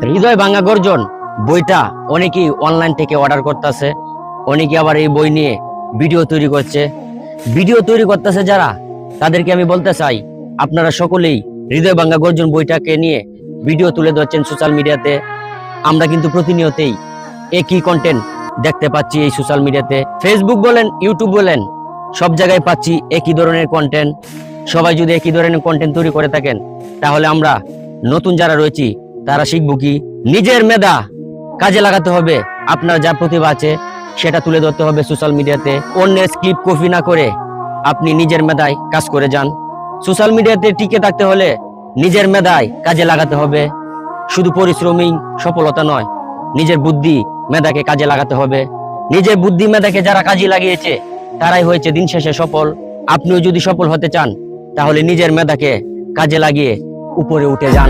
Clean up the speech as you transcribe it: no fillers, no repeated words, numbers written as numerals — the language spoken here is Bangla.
হৃদয় ভাঙা গর্জন বইটা অনেকেই অনলাইন থেকে অর্ডার করতেছে, অনেকে আবার এই বই নিয়ে ভিডিও তৈরি করতেছে যারা, তাদেরকে আমি বলতে চাই আপনারা সকলেই হৃদয় ভাঙা গর্জন বইটাকে নিয়ে ভিডিও তুলে ধরছেন সোশ্যাল মিডিয়াতে। আমরা কিন্তু প্রতিনিয়তই একই কন্টেন্ট দেখতে পাচ্ছি এই সোশ্যাল মিডিয়াতে, ফেসবুক বলেন ইউটিউব বলেন সব জায়গায় পাচ্ছি একই ধরনের কন্টেন্ট। সবাই যদি একই ধরনের কন্টেন্ট তৈরি করে থাকেন তাহলে আমরা নতুন যারা রয়েছি তারা শিখবো কি? নিজের মেধা কাজে লাগাতে হবে, আপনার যা প্রতিভা আছে সেটা তুলে ধরতে হবে সোশ্যাল মিডিয়াতে। অন্যের স্ক্রিপ্ট কপি না করে আপনি নিজের মেধায় কাজ করে যান। সোশ্যাল মিডিয়াতে টিকে থাকতে হলে নিজের মেধায় কাজে লাগাতে হবে, শুধু পরিশ্রমী সফলতা নয়, নিজের বুদ্ধি মেধাকে কাজে লাগাতে হবে। নিজের বুদ্ধি মেধাকে যারা কাজে লাগিয়েছে তারাই হয়েছে দিন শেষে সফল। আপনিও যদি সফল হতে চান তাহলে নিজের মেধাকে কাজে লাগিয়ে উপরে উঠে যান।